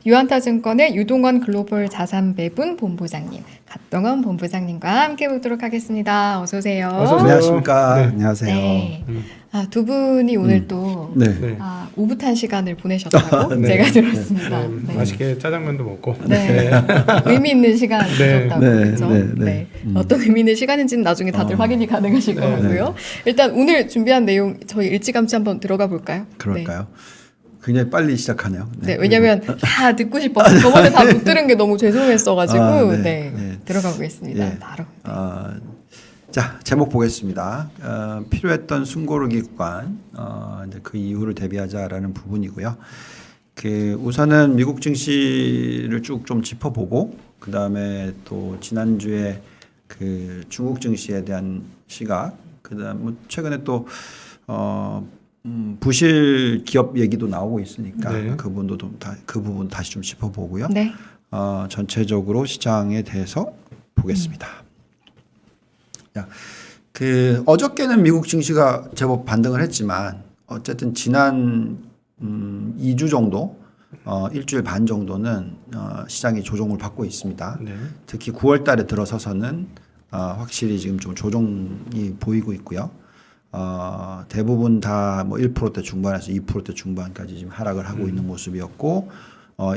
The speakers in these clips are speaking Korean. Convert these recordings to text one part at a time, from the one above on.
유한타증권의 유동원 글로벌 자산배분 본부장님, 갓동원 본부장님과 함께 보도록 하겠습니다. 어서 오세요. 어서 오세요. 안녕하십니까. 네. 안녕하세요. 네. 두 분이 오늘 또 네. 네. 오붓한 시간을 보내셨다고 네. 제가 들었습니다. 네. 네. 맛있게 짜장면도 먹고. 네. 의미 있는 시간이셨다고 네. 그렇죠? 네. 네. 네. 어떤 의미 있는 시간인지는 나중에 다들 확인이 가능하실 네. 것 같고요. 일단 오늘 준비한 내용 저희 일찌감치 한번 들어가 볼까요? 그럴까요? 굉장히 빨리 시작하네요. 네, 왜냐면 다 듣고 싶어서 저번에 다 못 들은 게 너무 죄송했어가지고 네. 네, 네. 들어가 보겠습니다. 예. 바로. 자, 제목 보겠습니다. 필요했던 숨고르기 구간, 이제 그 이유를 대비하자라는 부분이고요. 우선은 미국 증시를 쭉 좀 짚어보고, 그 다음에 또 지난주에 그 중국 증시에 대한 시각, 그 다음 뭐 최근에 또 부실 기업 얘기도 나오고 있으니까 네. 그 부분 다시 좀 짚어보고요. 네. 전체적으로 시장에 대해서 보겠습니다. 자, 어저께는 미국 증시가 제법 반등을 했지만 어쨌든 지난 2주 정도, 일주일 반 정도는 시장이 조정을 받고 있습니다. 네. 특히 9월 달에 들어서서는 확실히 지금 좀 조정이 보이고 있고요. 대부분 다 뭐 1%대 중반에서 2%대 중반까지 지금 하락을 하고 있는 모습이었고,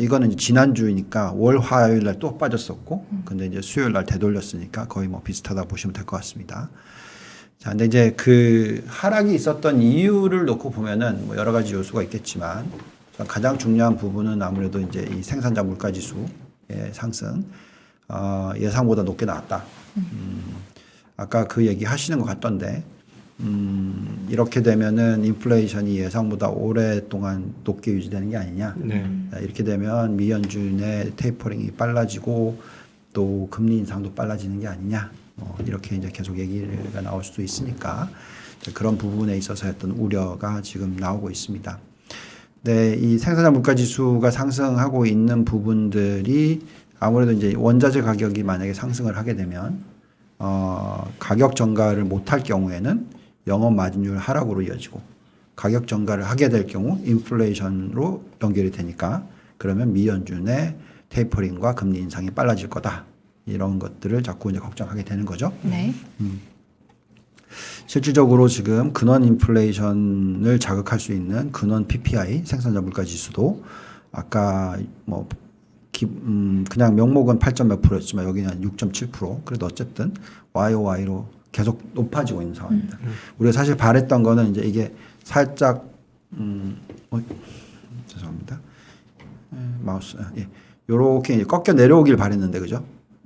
이거는 이제 지난주이니까 월 화요일 날 또 빠졌었고, 근데 이제 수요일 날 되돌렸으니까 거의 뭐 비슷하다 보시면 될 것 같습니다. 자, 근데 이제 그 하락이 있었던 이유를 놓고 보면은 뭐 여러 가지 요소가 있겠지만, 가장 중요한 부분은 아무래도 이제 이 생산자 물가 지수의 상승, 예상보다 높게 나왔다. 아까 그 얘기 하시는 것 같던데, 이렇게 되면은 인플레이션이 예상보다 오랫동안 높게 유지되는 게 아니냐. 네. 이렇게 되면 미연준의 테이퍼링이 빨라지고 또 금리 인상도 빨라지는 게 아니냐. 이렇게 이제 계속 얘기가 나올 수도 있으니까 그런 부분에 있어서 했던 우려가 지금 나오고 있습니다. 네, 이 생산자 물가 지수가 상승하고 있는 부분들이 아무래도 이제 원자재 가격이 만약에 상승을 하게 되면 가격 전가를 못할 경우에는 영업 마진율 하락으로 이어지고, 가격 전가를 하게 될 경우 인플레이션으로 연결이 되니까 그러면 미연준의 테이퍼링과 금리 인상이 빨라질 거다. 이런 것들을 자꾸 이제 걱정하게 되는 거죠. 네. 실질적으로 지금 근원 인플레이션을 자극할 수 있는 근원 PPI 생산자 물가 지수도 아까 뭐 그냥 명목은 8점 몇 프로였지만 여기는 6.7%. 그래도 어쨌든 YOY로 계속 높아지고 있는 상황입니다. 우리가 사실 바랬던 거는 이제 이게 살짝 죄송합니다. 마우스 요렇게 꺾여 내려오길 바랬는데 그죠?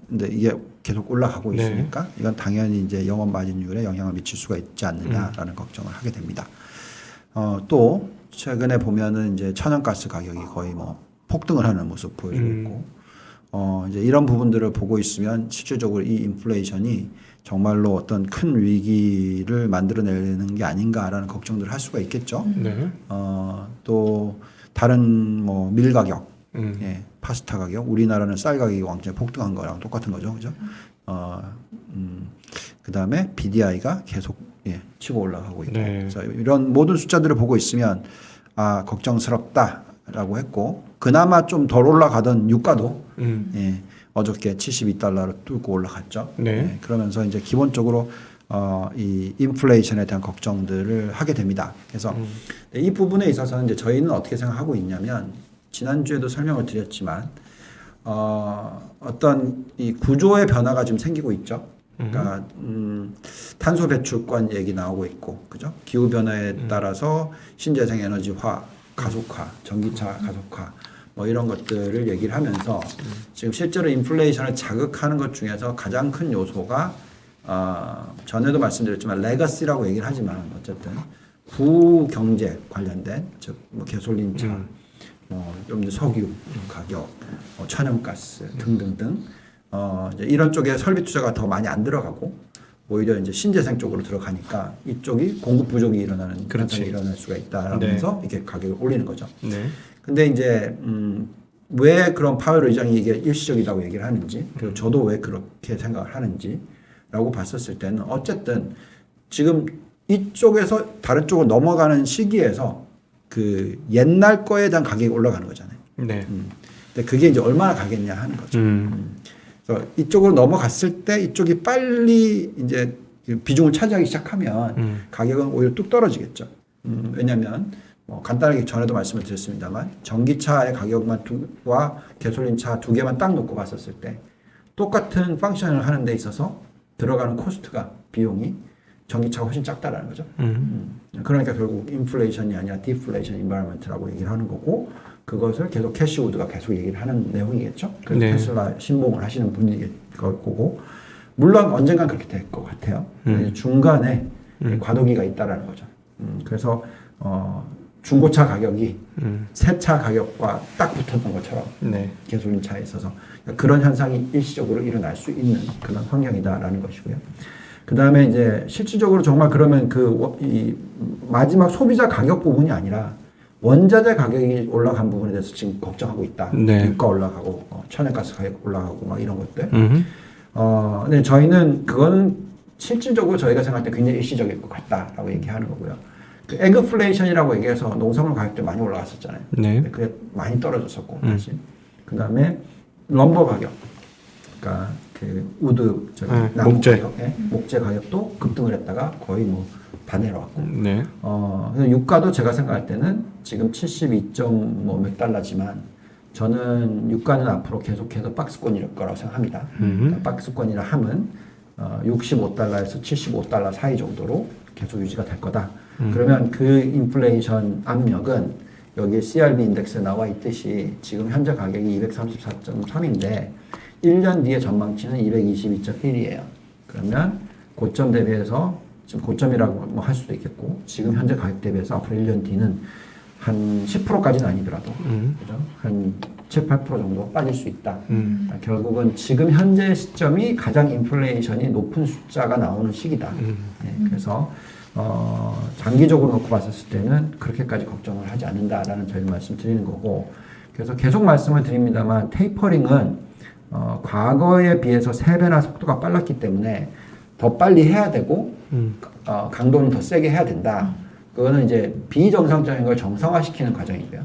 근데 이게 계속 올라가고 네. 있으니까 이건 당연히 이제 영업 마진율에 영향을 미칠 수가 있지 않느냐라는 걱정을 하게 됩니다. 또 최근에 보면은 이제 천연가스 가격이 거의 뭐 폭등을 하는 모습 보여주고 있고, 이제 이런 부분들을 보고 있으면 실질적으로 이 인플레이션이 정말로 어떤 큰 위기를 만들어내는 게 아닌가라는 걱정들을 할 수가 있겠죠. 네. 또 다른 뭐 밀 가격, 음. 파스타 가격, 우리나라는 쌀 가격이 완전히 폭등한 거랑 똑같은 거죠, 그죠? 그 다음에 BDI가 계속 치고 올라가고 있고, 네. 그래서 이런 모든 숫자들을 보고 있으면 걱정스럽다라고 했고, 그나마 좀 덜 올라가던 유가도 어저께 72달러를 뚫고 올라갔죠. 네. 그러면서 이제 기본적으로 이 인플레이션에 대한 걱정들을 하게 됩니다. 그래서 이 부분에 있어서는 이제 저희는 어떻게 생각하고 있냐면, 지난주에도 설명을 드렸지만 어떤 이 구조의 변화가 지금 생기고 있죠. 그러니까 탄소 배출권 얘기 나오고 있고, 그죠? 기후 변화에 따라서 신재생 에너지화 가속화, 전기차 가속화, 뭐 이런 것들을 얘기를 하면서 지금 실제로 인플레이션을 자극하는 것 중에서 가장 큰 요소가 전에도 말씀드렸지만 레거시라고 얘기를 하지만 어쨌든 구경제 관련된, 즉 뭐 개솔린차, 좀 석유 가격, 천연가스 등등등 이제 이런 쪽에 설비 투자가 더 많이 안 들어가고 오히려 이제 신재생 쪽으로 들어가니까 이쪽이 공급 부족이 일어나는 현상이 일어날 수가 있다라면서 네. 이렇게 가격을 올리는 거죠. 네. 근데 이제 왜 그런 파월 의장이 이게 일시적이라고 얘기를 하는지, 그리고 저도 왜 그렇게 생각을 하는지라고 봤었을 때는 어쨌든 지금 이쪽에서 다른 쪽으로 넘어가는 시기에서 그 옛날 거에 대한 가격이 올라가는 거잖아요. 네. 근데 그게 이제 얼마나 가겠냐 하는 거죠. 그래서 이쪽으로 넘어갔을 때 이쪽이 빨리 이제 비중을 차지하기 시작하면 가격은 오히려 뚝 떨어지겠죠. 왜냐하면 뭐 간단하게 전에도 말씀을 드렸습니다만 전기차의 가격만 와 가솔린차 두 개만 딱 놓고 봤었을 때 똑같은 펑션을 하는 데 있어서 들어가는 코스트가 비용이 전기차가 훨씬 작다라는 거죠. 그러니까 결국 인플레이션이 아니라 디플레이션 인바이러먼트라고 얘기를 하는 거고 그것을 계속 캐시우드가 계속 얘기를 하는 내용이겠죠. 그래서 네. 테슬라 신봉을 하시는 분이 거고 물론 언젠간 그렇게 될 것 같아요. 중간에 과도기가 있다라는 거죠. 그래서 중고차 가격이 새 차 가격과 딱 붙었던 것처럼 네. 가솔린차에 있어서 그런 현상이 일시적으로 일어날 수 있는 그런 환경이다라는 것이고요. 그 다음에 이제 실질적으로 정말 그러면 이 마지막 소비자 가격 부분이 아니라 원자재 가격이 올라간 부분에 대해서 지금 걱정하고 있다. 네. 유가 올라가고 천연가스 가격 올라가고 막 이런 것들. 근데 저희는 그거는 실질적으로 저희가 생각할 때 굉장히 일시적일 것 같다라고 얘기하는 거고요. 그 에그플레이션이라고 얘기해서 농산물 가격도 많이 올라갔었잖아요. 네. 그게 많이 떨어졌었고 사실. 그 다음에 럼버 가격, 그러니까 그 우드 나무 목재. 가격, 목재 가격도 급등을 했다가 거의 뭐 다 내려왔고. 네. 그래서 유가도 제가 생각할 때는 지금 72몇 달러지만 저는 유가는 앞으로 계속해서 박스권일 거라고 생각합니다. 그러니까 박스권이라 함은 65달러에서 75달러 사이 정도로 계속 유지가 될 거다. 그러면 그 인플레이션 압력은 여기 CRB 인덱스에 나와 있듯이 지금 현재 가격이 234.3인데 1년 뒤에 전망치는 222.1이에요. 그러면 고점 대비해서 지금 고점이라고 뭐 할 수도 있겠고 지금 현재 가격 대비해서 앞으로 1년 뒤는 한 10%까지는 아니더라도 그죠? 한 7, 8% 정도 빠질 수 있다. 결국은 지금 현재 시점이 가장 인플레이션이 높은 숫자가 나오는 시기다. 네, 그래서 장기적으로 놓고 봤을 때는 그렇게까지 걱정을 하지 않는다라는 저희 말씀드리는 거고 그래서 계속 말씀을 드립니다만 테이퍼링은 과거에 비해서 3배나 속도가 빨랐기 때문에 더 빨리 해야 되고 강도는 더 세게 해야 된다. 그거는 이제 비정상적인 걸 정상화시키는 과정이고요.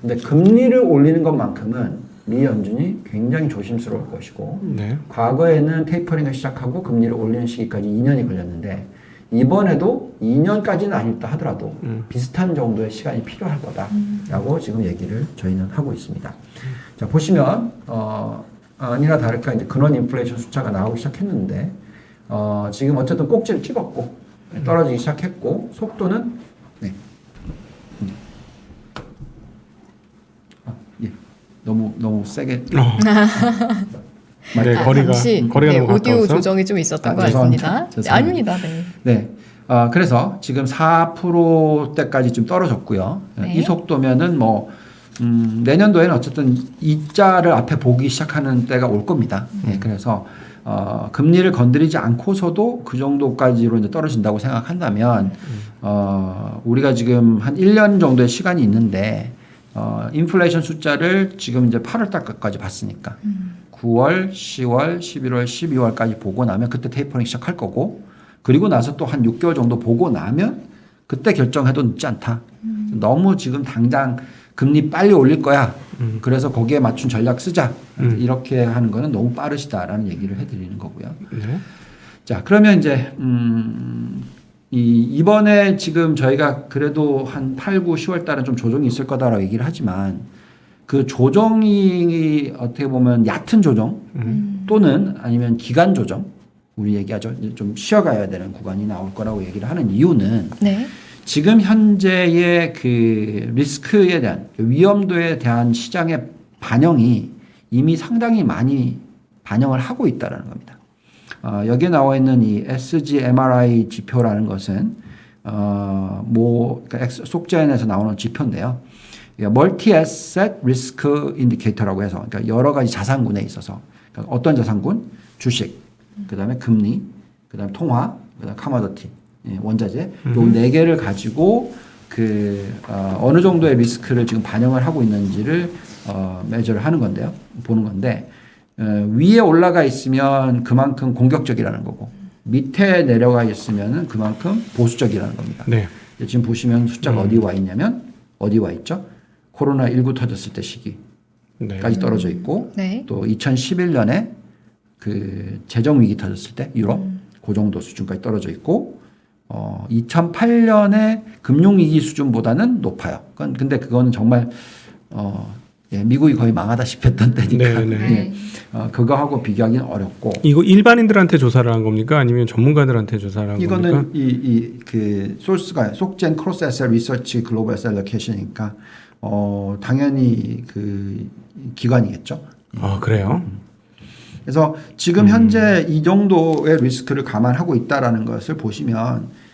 근데 금리를 올리는 것만큼은 미 연준이 굉장히 조심스러울 것이고 네. 과거에는 테이퍼링을 시작하고 금리를 올리는 시기까지 2년이 걸렸는데 이번에도 2년까지는 아니다 하더라도 비슷한 정도의 시간이 필요할 거다라고 지금 얘기를 저희는 하고 있습니다. 자 보시면 아니나 다를까 이제 근원 인플레이션 숫자가 나오기 시작했는데 지금 어쨌든 꼭지를 찍었고 떨어지기 시작했고 속도는 네. 예. 너무 세게 네, 거리가 잠시 너무 오디오 가까워서? 조정이 좀 있었던 것 죄송합니다. 같습니다. 죄송합니다. 아닙니다. 네. 네. 그래서 지금 4%대까지 좀 떨어졌고요. 네. 이 속도면은 뭐 내년도에는 어쨌든 이자를 앞에 보기 시작하는 때가 올 겁니다. 예, 그래서 금리를 건드리지 않고서도 그 정도까지로 이제 떨어진다고 생각한다면 우리가 지금 한 1년 정도의 시간이 있는데 인플레이션 숫자를 지금 이제 8월 달까지 봤으니까 9월, 10월, 11월, 12월까지 보고 나면 그때 테이퍼링 시작할 거고 그리고 나서 또 한 6개월 정도 보고 나면 그때 결정해도 늦지 않다. 너무 지금 당장 금리 빨리 올릴 거야. 그래서 거기에 맞춘 전략 쓰자. 이렇게 하는 거는 너무 빠르시다라는 얘기를 해드리는 거고요. 네. 자, 그러면 이제 이번에 지금 저희가 그래도 한 8, 9, 10월 달은 좀 조정이 있을 거다라고 얘기를 하지만 그 조정이 어떻게 보면 얕은 조정 또는 아니면 기간 조정 우리 얘기하죠. 이제 좀 쉬어가야 되는 구간이 나올 거라고 얘기를 하는 이유는 네. 지금 현재의 그 리스크에 대한 위험도에 대한 시장의 반영이 이미 상당히 많이 반영을 하고 있다는 겁니다. 여기에 나와 있는 이 SGMRI 지표라는 것은 그러니까 속재현에서 나오는 지표인데요. 멀티 에셋 리스크 인디케이터라고 해서 그러니까 여러 가지 자산군에 있어서 그러니까 어떤 자산군? 주식, 그다음에 금리, 그다음에 통화, 그다음에 커머더티, 원자재 요 네 개를 가지고 어느 정도의 리스크를 지금 반영을 하고 있는지를 매저를 하는 건데요. 보는 건데 위에 올라가 있으면 그만큼 공격적이라는 거고 밑에 내려가 있으면은 그만큼 보수적이라는 겁니다. 네. 지금 보시면 숫자가 어디 와 있냐면 어디 와 있죠? 코로나19 터졌을 때 시기. 네. 떨어져 있고 네. 또 2011년에 그 재정 위기 터졌을 때 유럽 그 정도 수준까지 떨어져 있고 2008년에 금융 위기 수준보다는 높아요. 근데 그거는 정말 예, 미국이 거의 망하다시피 했던 때니까 네, 네. 네. 그거하고 비교하기는 어렵고 이거 일반인들한테 조사를 한 겁니까? 아니면 전문가들한테 조사를 한 겁니까? 이거는 그 소스가 속젠 크로스 에셀 리서치 글로벌 에셀 로케이션이니까 당연히 그 기관이겠죠. 아 그래요? 그래서 지금 현재 이 정도의 리스크를 감안하고 있다라는 것을 보시면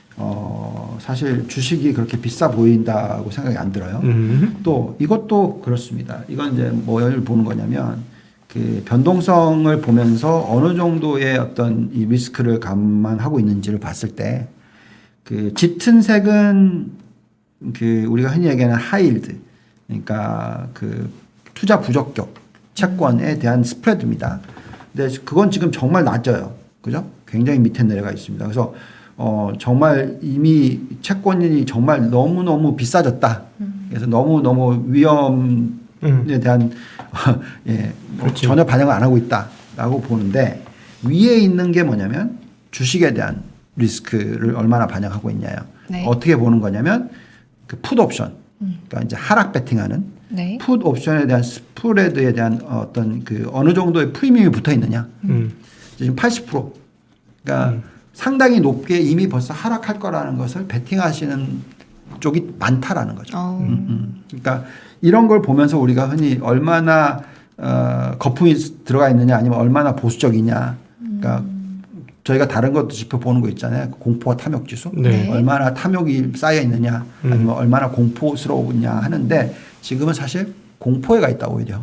사실 주식이 그렇게 비싸 보인다고 생각이 안 들어요. 또 이것도 그렇습니다. 이건 이제 뭘 보는 거냐면 그 변동성을 보면서 어느 정도의 어떤 이 리스크를 감안하고 있는지를 봤을 때 그 짙은 색은 그 우리가 흔히 얘기하는 하이힐드, 그러니까 그 투자 부적격 채권에 대한 스프레드입니다. 근데 그건 지금 정말 낮아요. 그죠? 굉장히 밑에 내려가 있습니다. 그래서 정말 이미 채권이 정말 너무너무 비싸졌다. 그래서 너무너무 위험에 대한 예, 전혀 반영을 안 하고 있다라고 보는데 위에 있는 게 뭐냐면 주식에 대한 리스크를 얼마나 반영하고 있냐요. 네. 어떻게 보는 거냐면 그 풋 옵션, 그러니까 이제 하락 베팅하는 네. 풋 옵션에 대한 스프레드에 대한 어떤 그 어느 정도의 프리미엄이 붙어 있느냐. 지금 80%. 그러니까 상당히 높게 이미 벌써 하락할 거라는 것을 베팅하시는 쪽이 많다라는 거죠. 그러니까 이런 걸 보면서 우리가 흔히 얼마나 거품이 들어가 있느냐 아니면 얼마나 보수적이냐. 그러니까 저희가 다른 것도 짚어보는 거 있잖아요. 공포와 탐욕 지수. 네. 얼마나 탐욕이 쌓여 있느냐 아니면 얼마나 공포스러우냐 하는데 지금은 사실 공포에 가 있다 오히려.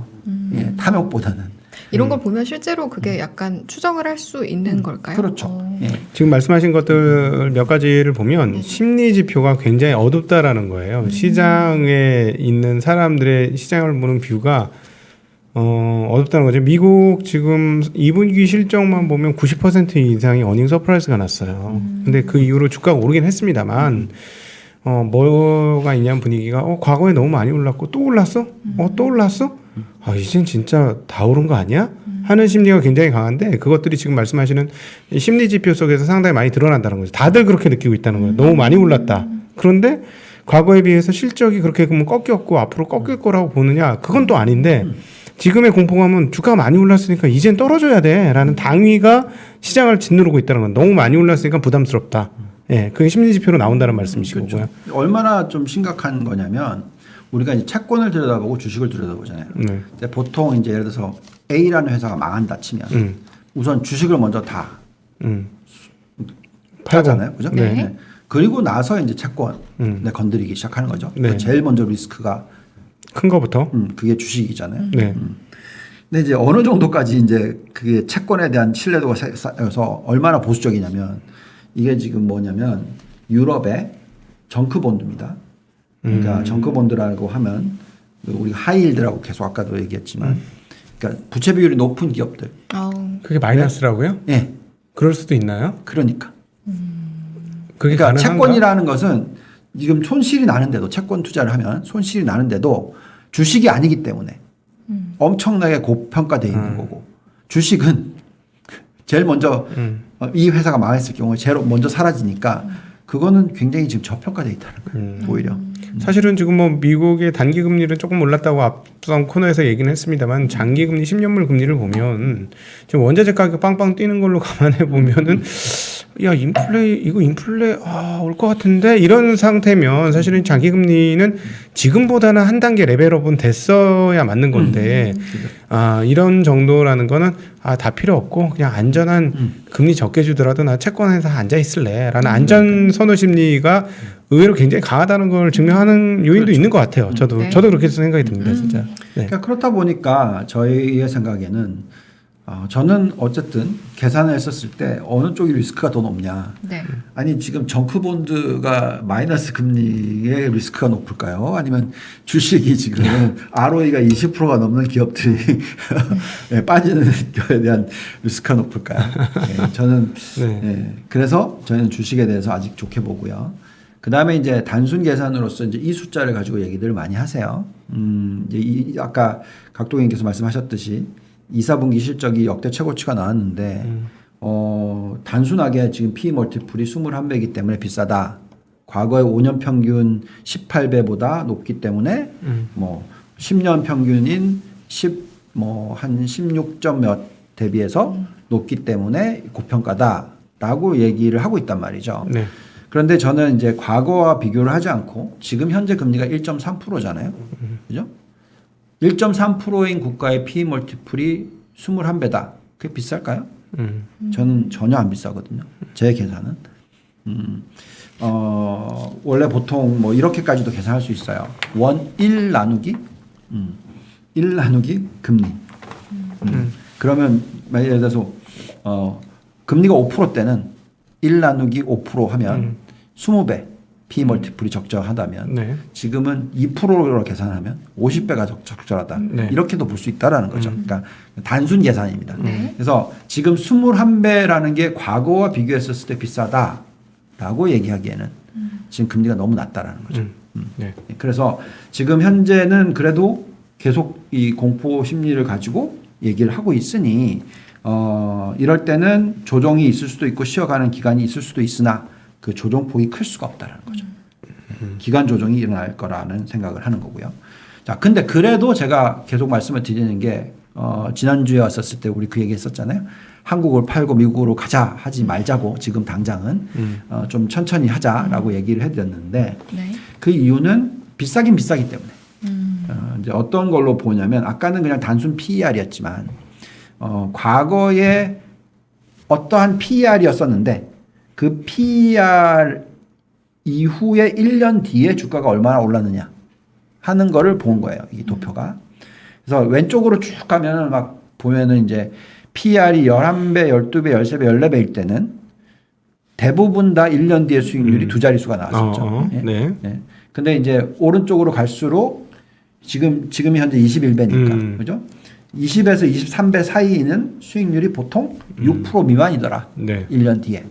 예, 탐욕보다는. 이런 걸 보면 실제로 그게 약간 추정을 할 수 있는 걸까요? 그렇죠. 예. 지금 말씀하신 것들 몇 가지를 보면 심리 지표가 굉장히 어둡다라는 거예요. 시장에 있는 사람들의 시장을 보는 뷰가 어둡다는 거죠. 미국 지금 2분기 실적만 보면 90% 이상이 어닝 서프라이즈가 났어요. 근데 그 이후로 주가가 오르긴 했습니다만 뭐가 있냐면 분위기가 과거에 너무 많이 올랐고 또 올랐어? 또 올랐어? 이젠 진짜 다 오른 거 아니야? 하는 심리가 굉장히 강한데 그것들이 지금 말씀하시는 심리 지표 속에서 상당히 많이 드러난다는 거죠. 다들 그렇게 느끼고 있다는 거예요. 너무 많이 올랐다. 그런데 과거에 비해서 실적이 그렇게 그러면 꺾였고 앞으로 꺾일 거라고 보느냐? 그건 또 아닌데 지금의 공포감은 주가가 많이 올랐으니까 이젠 떨어져야 돼라는 당위가 시장을 짓누르고 있다는 건 너무 많이 올랐으니까 부담스럽다. 예, 그게 심리 지표로 나온다는 말씀이시고요. 그렇죠. 얼마나 좀 심각한 거냐면 우리가 이제 채권을 들여다보고 주식을 들여다보잖아요. 근데 보통 이제 예를 들어서 A라는 회사가 망한다 치면 우선 주식을 먼저 다 팔잖아요, 그죠? 네. 네. 그리고 나서 이제 채권에 건드리기 시작하는 거죠. 네. 제일 먼저 리스크가 큰 거부터. 그게 주식이잖아요. 네. 근데 이제 어느 정도까지 이제 그게 채권에 대한 신뢰도가 쌓여서 얼마나 보수적이냐면 이게 지금 뭐냐면 유럽의 정크본드입니다. 그러니까 정크본드라고 하면 우리가 하이힐드라고 계속 아까도 얘기했지만 그러니까 부채 비율이 높은 기업들. 그게 마이너스라고요? 예. 그럴 수도 있나요? 그러니까. 그게 그러니까 가능한가? 채권이라는 것은 지금 손실이 나는데도 채권 투자를 하면 손실이 나는데도 주식이 아니기 때문에 엄청나게 고평가되어 있는 거고 주식은 제일 먼저 이 회사가 망했을 경우에 제일 먼저 사라지니까 그거는 굉장히 지금 저평가되어 있다는 거예요. 오히려. 사실은 지금 뭐 미국의 단기 금리는 조금 올랐다고 앞선 코너에서 얘기는 했습니다만 장기 금리 10년물 금리를 보면 지금 원자재 가격 빵빵 뛰는 걸로 감안해 보면은 야 인플레 올 것 같은데 이런 상태면 사실은 장기 금리는 지금보다는 한 단계 레벨업은 됐어야 맞는 건데 이런 정도라는 거는 다 필요 없고 그냥 안전한 금리 적게 주더라도 나 채권에서 앉아 있을래라는 안전 선호 심리가 의외로 굉장히 강하다는 걸 증명하는 요인도 그렇죠. 있는 것 같아요. 저도 네. 그렇게 생각이 듭니다, 진짜. 네. 그러니까 그렇다 보니까 저희의 생각에는 저는 어쨌든 계산을 했었을 때 어느 쪽이 리스크가 더 높냐. 네. 아니 지금 정크본드가 마이너스 금리의 리스크가 높을까요? 아니면 주식이 지금 ROE가 20%가 넘는 기업들이 네, 빠지는 거에 대한 리스크가 높을까요? 네, 저는 네. 그래서 저희는 주식에 대해서 아직 좋게 보고요. 그 다음에 이제 단순 계산으로서 이제 이 숫자를 가지고 얘기들 많이 하세요. 이제 아까 각동님께서 말씀하셨듯이 2, 4분기 실적이 역대 최고치가 나왔는데, 단순하게 지금 P 멀티플이 21배이기 때문에 비싸다. 과거의 5년 평균 18배보다 높기 때문에, 뭐, 10년 평균인 한 16점 몇 대비해서 높기 때문에 고평가다라고 얘기를 하고 있단 말이죠. 네. 그런데 저는 이제 과거와 비교를 하지 않고 지금 현재 금리가 1.3%잖아요. 그죠? 1.3%인 국가의 P 멀티플이 21배다. 그게 비쌀까요? 저는 전혀 안 비싸거든요. 제 계산은. 원래 보통 뭐 이렇게까지도 계산할 수 있어요. 1 나누기 1 나누기 금리. 그러면 예를 들어서 금리가 5% 때는 1 나누기 5% 하면 20배 P 멀티플이 적절하다면 네. 지금은 2%로 계산하면 50배가 적절하다. 네. 이렇게도 볼 수 있다라는 거죠. 그러니까 단순 계산입니다. 네. 그래서 지금 21배라는 게 과거와 비교했을 때 비싸다라고 얘기하기에는 지금 금리가 너무 낮다라는 거죠. 네. 그래서 지금 현재는 그래도 계속 이 공포 심리를 가지고 얘기를 하고 있으니 이럴 때는 조정이 있을 수도 있고 쉬어가는 기간이 있을 수도 있으나 그 조정폭이 클 수가 없다라는 거죠. 기간 조정이 일어날 거라는 생각을 하는 거고요. 자, 근데 그래도 제가 계속 말씀을 드리는 게 지난주에 왔었을 때 우리 그 얘기 했었잖아요. 한국을 팔고 미국으로 가자 하지 말자고 지금 당장은 좀 천천히 하자라고 얘기를 해드렸는데 네. 그 이유는 비싸긴 비싸기 때문에 이제 어떤 걸로 보냐면 아까는 그냥 단순 PER이었지만 과거에 어떠한 PER이었었는데 그 PER 이후에 1년 뒤에 주가가 얼마나 올랐느냐 하는 거를 본 거예요. 이 도표가. 그래서 왼쪽으로 쭉 가면은 막 보면은 이제 PER이 11배, 12배, 13배, 14배일 때는 대부분 다 1년 뒤에 수익률이 두 자릿수가 나왔었죠. 예. 네. 네. 근데 이제 오른쪽으로 갈수록 지금이 현재 21배니까. 그죠? 20에서 23배 사이는 수익률이 보통 6% 미만이더라. 네. 1년 뒤에.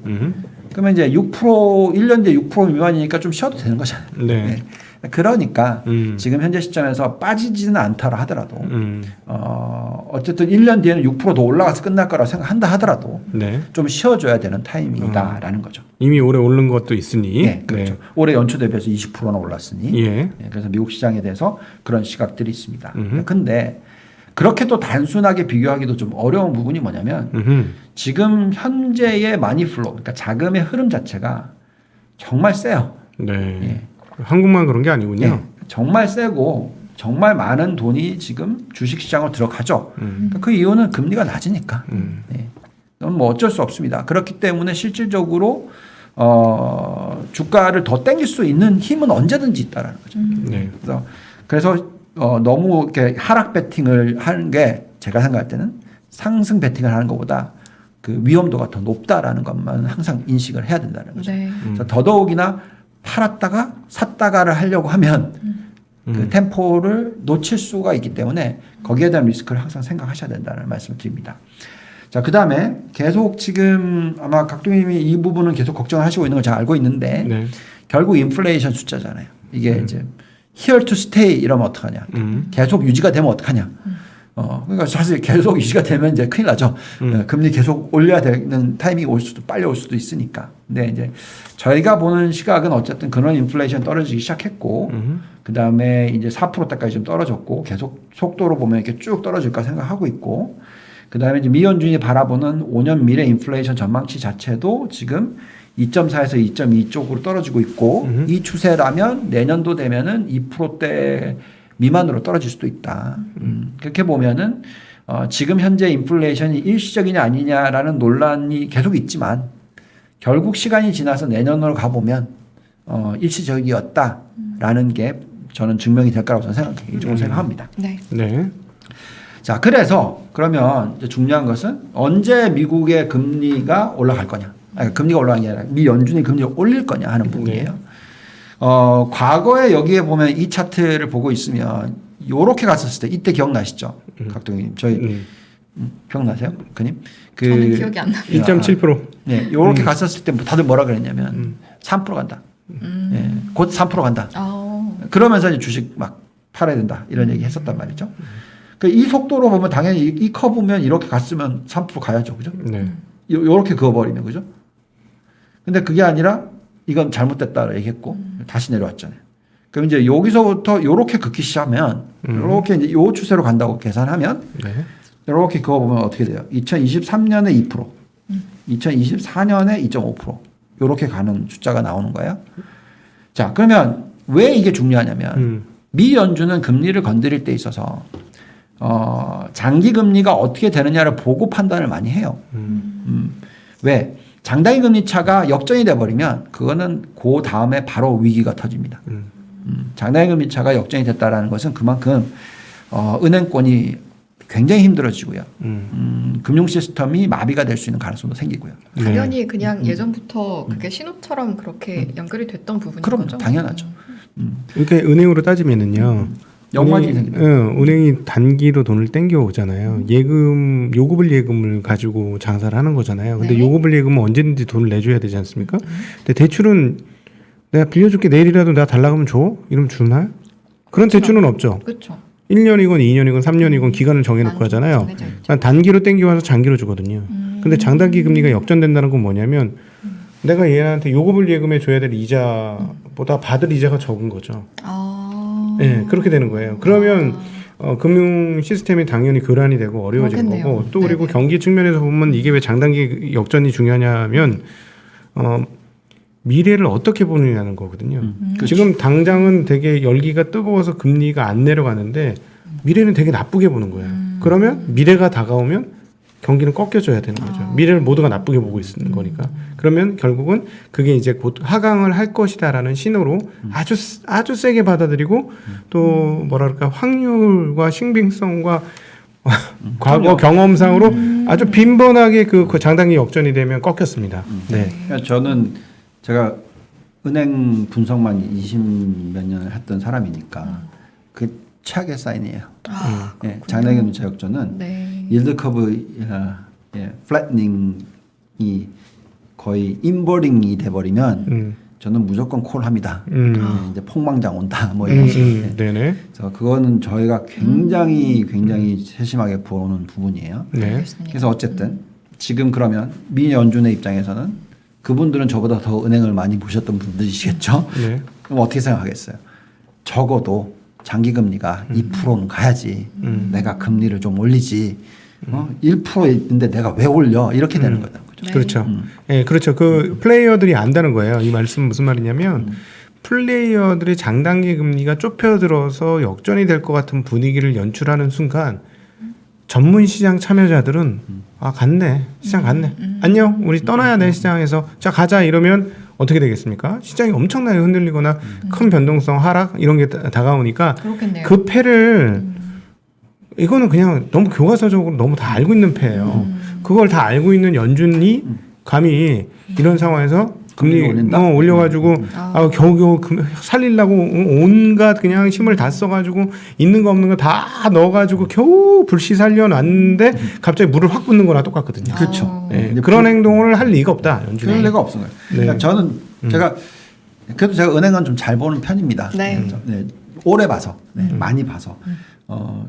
그러면 이제 1년 뒤에 6% 미만이니까 좀 쉬어도 되는 거잖아요. 네. 네. 그러니까 지금 현재 시점에서 빠지지는 않더라 하더라도 어쨌든 1년 뒤에는 6%더 올라가서 끝날 거라고 생각한다 하더라도 네. 좀 쉬어줘야 되는 타이밍이다라는 거죠. 이미 올해 오른 것도 있으니. 네, 그렇죠. 올해 연초 대비해서 20%나 올랐으니. 예. 네, 그래서 미국 시장에 대해서 그런 시각들이 있습니다. 근데 그렇게 또 단순하게 비교하기도 좀 어려운 부분이 뭐냐면 지금 현재의 마니플로, 그러니까 자금의 흐름 자체가 정말 세요. 네. 예. 한국만 그런 게 아니군요. 네, 정말 세고 정말 많은 돈이 지금 주식시장으로 들어가죠. 그러니까 그 이유는 금리가 낮으니까. 네. 뭐 어쩔 수 없습니다. 그렇기 때문에 실질적으로 주가를 더 땡길 수 있는 힘은 언제든지 있다라는 거죠. 네. 그래서 너무 이렇게 하락 베팅을 하는 게 제가 생각할 때는 상승 베팅을 하는 것보다 그 위험도가 더 높다라는 것만 항상 인식을 해야 된다는 거죠. 네. 그래서 더더욱이나 팔았다가 샀다가를 하려고 하면 그 템포를 놓칠 수가 있기 때문에 거기에 대한 리스크를 항상 생각하셔야 된다는 말씀을 드립니다. 자, 그 다음에 계속 지금 아마 각동님이 이 부분은 계속 걱정을 하시고 있는 걸 잘 알고 있는데 네. 결국 인플레이션 숫자잖아요. 이게 이제 here to stay 이러면 어떡하냐. 계속 유지가 되면 어떡하냐. 그러니까 사실 계속 유지가 되면 이제 큰일 나죠. 금리 계속 올려야 되는 타이밍이 빨리 올 수도 있으니까. 근데 이제 저희가 보는 시각은 어쨌든 그런 인플레이션 떨어지기 시작했고, 그 다음에 이제 4%대까지 좀 떨어졌고, 계속 속도로 보면 이렇게 쭉 떨어질까 생각하고 있고, 그 다음에 이제 미연준이 바라보는 5년 미래 인플레이션 전망치 자체도 지금 2.4에서 2.2 쪽으로 떨어지고 있고, 이 추세라면 내년도 되면은 2%대 미만으로 떨어질 수도 있다. 그렇게 보면은 지금 현재 인플레이션이 일시적이냐 아니냐라는 논란이 계속 있지만 결국 시간이 지나서 내년으로 가보면 일시적이었다라는 게 저는 증명이 될 거라고 저는 개인적으로 생각합니다. 네. 네. 자, 그래서 그러면 이제 중요한 것은 언제 미국의 금리가 올라갈 거냐. 아니, 금리가 올라가는 게 아니라 미 연준이 금리를 올릴 거냐 하는 부분이에요. 과거에 여기에 보면 이 차트를 보고 있으면 요렇게 갔었을 때 이때 기억나시죠? 각동님. 저희 기억나세요? 그님? 저는 기억이 안 납니다. 2.7%. 네, 요렇게 갔었을 때 다들 뭐라 그랬냐면 3% 간다. 예, 곧 3% 간다. 그러면서 이제 주식 막 팔아야 된다 이런 얘기 했었단 말이죠. 이 속도로 보면 당연히 이 커브면 이렇게 갔으면 3% 가야죠, 그죠? 네. 요렇게 그어버리면 그죠? 근데 그게 아니라 이건 잘못됐다 얘기했고 다시 내려왔잖아요. 그럼 이제 여기서부터 요렇게 긋기 시작하면 요렇게 이제 요 추세로 간다고 계산하면 네. 요렇게 그어보면 어떻게 돼요? 2023년에 2%, 2024년에 2.5% 요렇게 가는 숫자가 나오는 거예요. 자, 그러면 왜 이게 중요하냐면 미 연준은 금리를 건드릴 때 있어서 장기 금리가 어떻게 되느냐를 보고 판단을 많이 해요. 왜? 장단기 금리 차가 역전이 돼버리면 그거는 그 다음에 바로 위기가 터집니다. 장단기 금리 차가 역전이 됐다라는 것은 그만큼 은행권이 굉장히 힘들어지고요. 금융 시스템이 마비가 될 수 있는 가능성도 생기고요. 당연히 그냥 예전부터 그게 신호처럼 그렇게 연결이 됐던 부분인 그럼 거죠. 당연하죠. 이렇게 은행으로 따지면은요. 연관이 생긴다. 은행이 단기로 돈을 땡겨 오잖아요. 예금, 요금을 예금을 가지고 장사를 하는 거잖아요. 근데 네. 요금을 예금은 언제든지 돈을 내줘야 되지 않습니까? 근데 대출은 내가 빌려줄게 내일이라도 내가 달라고 하면 줘? 이러면 주나요? 그런 대출은 없죠. 그렇죠. 1년이건 2년이건 3년이건 기간을 정해놓고 하잖아요. 정해져 있죠. 난 단기로 땡겨와서 장기로 주거든요. 근데 장단기 금리가 역전된다는 건 뭐냐면 내가 얘한테 요금을 예금해 줘야 될 이자보다 받을 이자가 적은 거죠. 네, 그렇게 되는 거예요. 그러면 금융 시스템이 당연히 교란이 되고 어려워지는 그렇겠네요. 거고 또 그리고 네네. 경기 측면에서 보면 이게 왜 장단기 역전이 중요하냐면 미래를 어떻게 보느냐는 거거든요. 지금 당장은 되게 열기가 뜨거워서 금리가 안 내려가는데 미래는 되게 나쁘게 보는 거예요. 그러면 미래가 다가오면 경기는 꺾여줘야 되는 거죠. 미래를 모두가 나쁘게 보고 있는 거니까. 그러면 결국은 그게 이제 곧 하강을 할 것이다라는 신호로 아주 세게 받아들이고 또 뭐랄까 확률과 신빙성과 과거 경험상으로 아주 빈번하게 그 장단기 역전이 되면 꺾였습니다. 네. 그러니까 저는 제가 은행 분석만 20몇 년을 했던 사람이니까 그 최악의 사인이에요. 예, 장단기 금리 역전은 일드 커브 플래트닝이 거의 인버링이 돼버리면 저는 무조건 콜합니다. 이제 폭망장 온다 뭐 이런 식으로. 네네. 그래서 그거는 저희가 굉장히 세심하게 보는 부분이에요. 네. 그래서 어쨌든 지금 그러면 미 연준의 입장에서는 그분들은 저보다 더 은행을 많이 보셨던 분들이시겠죠. 네. 그럼 어떻게 생각하겠어요? 적어도 장기 금리가 2%는 가야지. 내가 금리를 좀 올리지. 1% 있는데 내가 왜 올려? 이렇게 되는 거죠. 네. 그렇죠. 예, 그렇죠. 그 플레이어들이 안다는 거예요. 이 말씀 무슨 말이냐면 플레이어들이 장단기 금리가 좁혀들어서 역전이 될 것 같은 분위기를 연출하는 순간 전문 시장 참여자들은 아 갔네 시장 갔네 안녕 우리 떠나야 돼 시장에서 자 가자 이러면 어떻게 되겠습니까? 시장이 엄청나게 흔들리거나 큰 변동성 하락 이런 게 다가오니까 그렇겠네요. 그 패를 이거는 그냥 너무 교과서적으로 너무 다 알고 있는 패예요. 그걸 다 알고 있는 연준이 감히 이런 상황에서 금리 올려가지고 겨우겨우 살리려고 온갖 그냥 힘을 다 써가지고 있는 거 없는 거 다 넣어가지고 겨우 불씨 살려놨는데 갑자기 물을 확 붓는 거나 똑같거든요. 그렇죠. 네, 그런 행동을 할 리가 없다. 연준이. 그럴 리가 없는 거예요. 그러니까 저는 제가 그래도 제가 은행은 좀 잘 보는 편입니다. 네. 오래 봐서 많이 봐서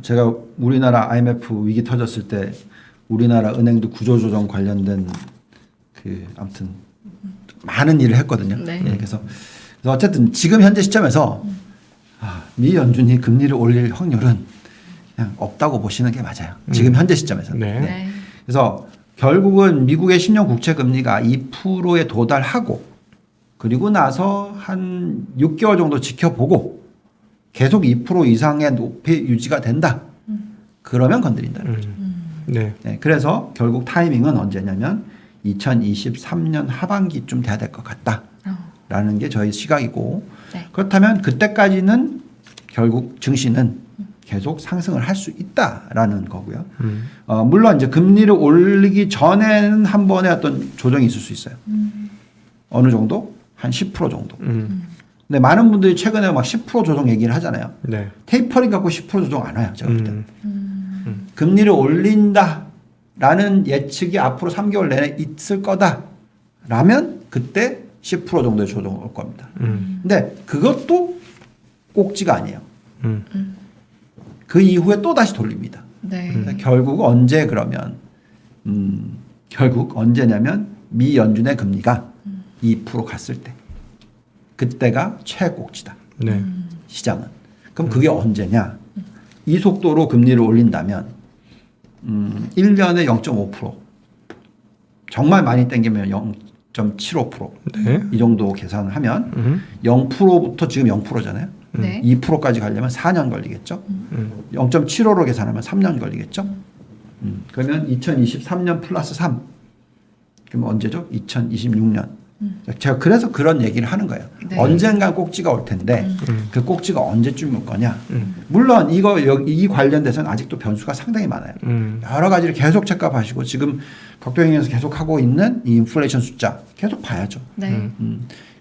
제가 우리나라 IMF 위기 터졌을 때 우리나라 은행도 구조조정 관련된 그 아무튼 많은 일을 했거든요. 네. 그래서 어쨌든 지금 현재 시점에서 미 연준이 금리를 올릴 확률은 그냥 없다고 보시는 게 맞아요. 지금 현재 시점에서. 네. 그래서 결국은 미국의 10년 국채 금리가 2%에 도달하고 그리고 나서 한 6개월 정도 지켜보고 계속 2% 이상의 높이 유지가 된다. 그러면 건드린다는 거죠. 네. 그래서 결국 타이밍은 언제냐면 2023년 하반기쯤 돼야 될 것 같다라는 게 저희 시각이고 그렇다면 그때까지는 결국 증시는 계속 상승을 할 수 있다라는 거고요. 물론 이제 금리를 올리기 전에는 한 번의 어떤 조정이 있을 수 있어요. 어느 정도? 한 10% 정도. 근데 많은 분들이 최근에 막 10% 조정 얘기를 하잖아요. 네. 테이퍼링 갖고 10% 조정 안 와요. 제가 볼 때. 금리를 올린다라는 예측이 앞으로 3개월 내내 있을 거다라면 그때 10% 정도의 조정 올 겁니다. 근데 그것도 꼭지가 아니에요. 그 이후에 또 다시 돌립니다. 네. 결국 언제 그러면 결국 언제냐면 미 연준의 금리가 2% 갔을 때 그때가 최꼭지다. 네. 시장은. 그럼 그게 언제냐? 이 속도로 금리를 올린다면 1년에 0.5% 정말 많이 땡기면 0.75% 네. 이 정도 계산을 하면 0%부터 지금 0%잖아요. 네. 2%까지 가려면 4년 걸리겠죠. 0.75로 계산하면 3년 걸리겠죠. 그러면 2023년 플러스 3. 그럼 언제죠? 2026년. 제가 그래서 그런 얘기를 하는 거예요. 네. 언젠간 꼭지가 올 텐데 그 꼭지가 언제쯤 올 거냐. 물론 이 관련돼서는 아직도 변수가 상당히 많아요. 여러 가지를 계속 체크하시고 지금 격동행에서 계속 하고 있는 이 인플레이션 숫자 계속 봐야죠. 네.